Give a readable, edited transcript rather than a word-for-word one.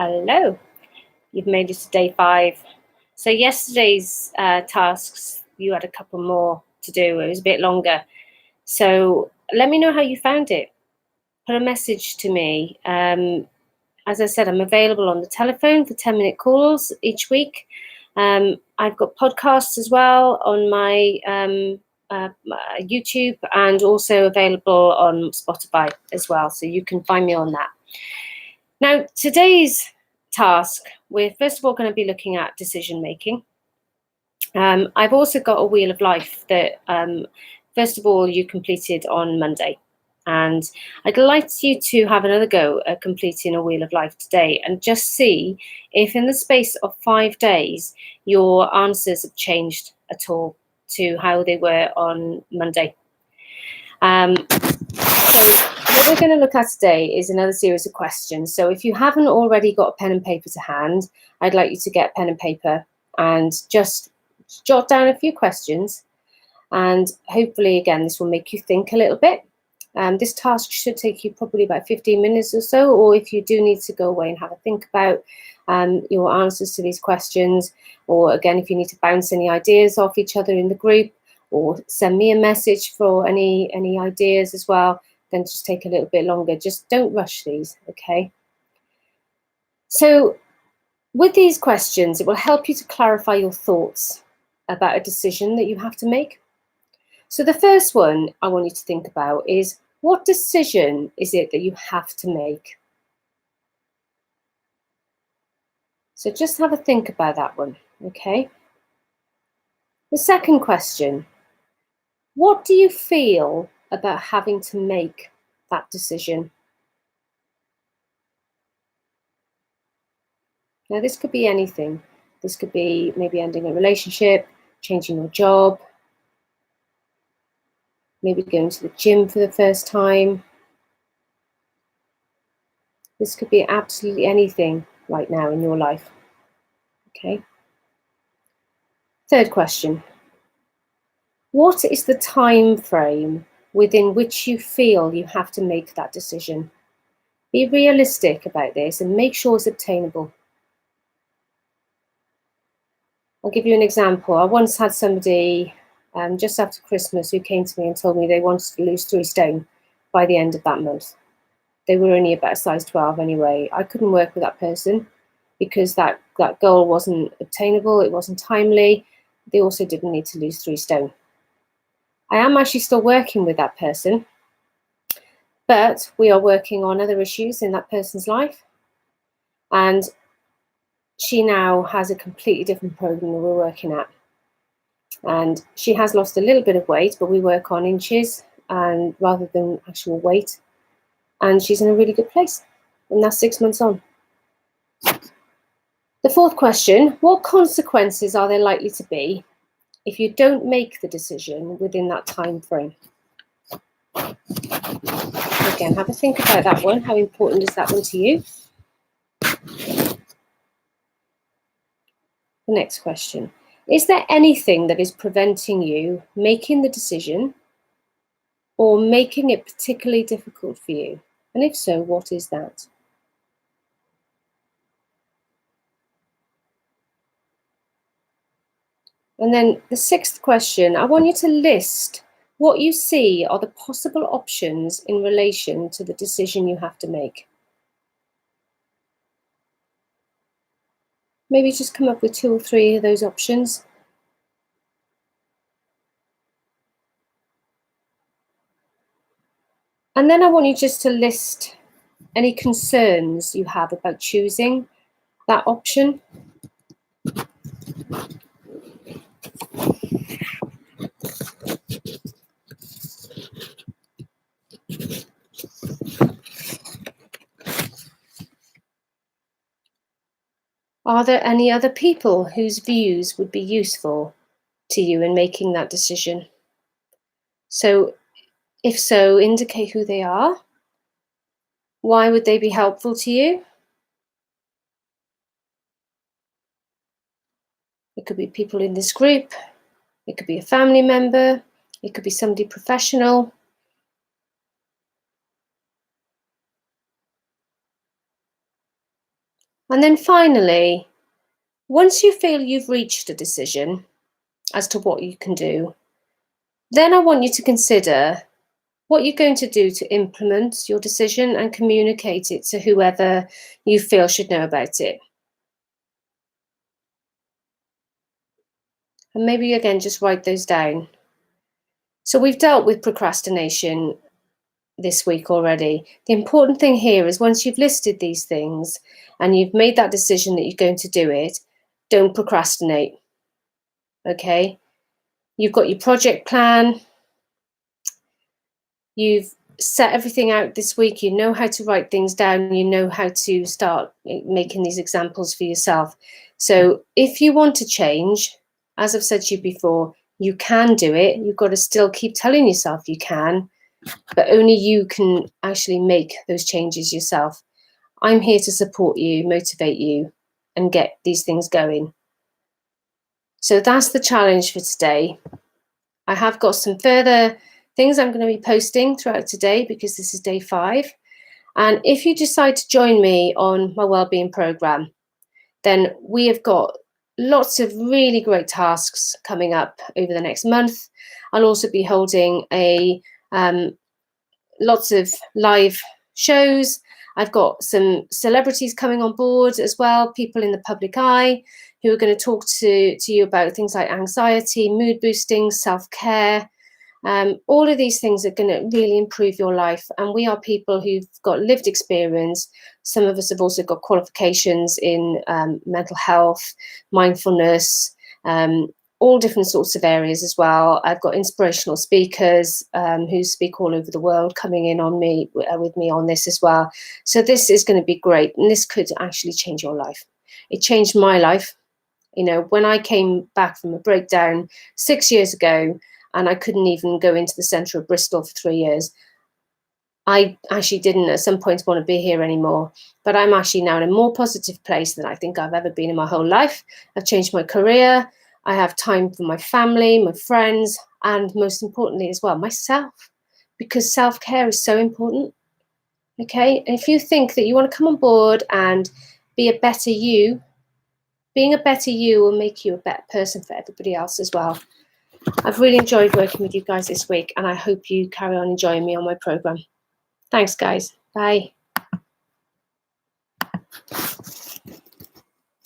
Hello, you've made it to day 5. So yesterday's tasks, you had a couple more to do. It was a bit longer. So let me know how you found it. Put a message to me. As I said, I'm available on the telephone for 10-minute calls each week. I've got podcasts as well on my YouTube, and also available on Spotify as well. So you can find me on that. Now, today's task, we're first of all going to be looking at decision making. I've also got a wheel of life that, first of all, you completed on Monday. And I'd like you to have another go at completing a wheel of life today and just see if in the space of 5 days, your answers have changed at all to how they were on Monday. So what we're going to look at today is another series of questions. So if you haven't already got a pen and paper to hand, I'd like you to get pen and paper and just jot down a few questions. And hopefully, again, this will make you think a little bit. This task should take you probably about 15 minutes or so, or if you do need to go away and have a think about your answers to these questions, or again, if you need to bounce any ideas off each other in the group, or send me a message for any ideas as well, then just take a little bit longer. Just don't rush these, okay? So with these questions, it will help you to clarify your thoughts about a decision that you have to make. So the first one I want you to think about is, what decision is it that you have to make? So just have a think about that one, okay? The second question, what do you feel about having to make that decision? Now, this could be anything. This could be maybe ending a relationship, changing your job, maybe going to the gym for the first time. This could be absolutely anything right now in your life. Okay. Third question. What is the time frame within which you feel you have to make that decision? Be realistic about this and make sure it's obtainable. I'll give you an example. I once had somebody just after Christmas who came to me and told me they wanted to lose 3 stone by the end of that month. They were only about a size 12 anyway. I couldn't work with that person because that goal wasn't obtainable, it wasn't timely. They also didn't need to lose 3 stone. I am actually still working with that person, but we are working on other issues in that person's life. And she now has a completely different program that we're working at. And she has lost a little bit of weight, but we work on inches and rather than actual weight. And she's in a really good place. And that's 6 months on. The fourth question, what consequences are there likely to be if you don't make the decision within that time frame? Again, have a think about that one. How important is that one to you? The next question, is there anything that is preventing you making the decision or making it particularly difficult for you? And if so, what is that? And then the sixth question, I want you to list what you see are the possible options in relation to the decision you have to make. Maybe just come up with 2 or 3 of those options. And then I want you just to list any concerns you have about choosing that option. Are there any other people whose views would be useful to you in making that decision? So, if so, indicate who they are. Why would they be helpful to you? It could be people in this group. It could be a family member. It could be somebody professional. And then finally, once you feel you've reached a decision as to what you can do, then I want you to consider what you're going to do to implement your decision and communicate it to whoever you feel should know about it. And maybe again, just write those down. So we've dealt with procrastination this week already. The important thing here is once you've listed these things and you've made that decision that you're going to do it, don't procrastinate. Okay? You've got your project plan. You've set everything out this week. You know how to write things down. You know how to start making these examples for yourself. So if you want to change, as I've said to you before, you can do it. You've got to still keep telling yourself you can, but only you can actually make those changes yourself. I'm here to support you, motivate you, and get these things going. So that's the challenge for today. I have got some further things I'm going to be posting throughout today because this is day 5. And if you decide to join me on my wellbeing program, then we have got lots of really great tasks coming up over the next month. I'll also be holding lots of live shows. I've got some celebrities coming on board as well, people in the public eye who are going to talk to you about things like anxiety, mood boosting, self-care. All of these things are going to really improve your life. And we are people who've got lived experience. Some of us have also got qualifications in mental health, mindfulness, all different sorts of areas as well. I've got inspirational speakers who speak all over the world coming in on me with me on this as well. So this is going to be great. And this could actually change your life. It changed my life. You know, when I came back from a breakdown 6 years ago, and I couldn't even go into the centre of Bristol for 3 years, I actually didn't at some point want to be here anymore. But I'm actually now in a more positive place than I think I've ever been in my whole life. I've changed my career. I have time for my family, my friends, and most importantly as well, myself, because self-care is so important. Okay, and if you think that you want to come on board and be a better you, being a better you will make you a better person for everybody else as well. I've really enjoyed working with you guys this week, and I hope you carry on enjoying me on my program. Thanks, guys. Bye.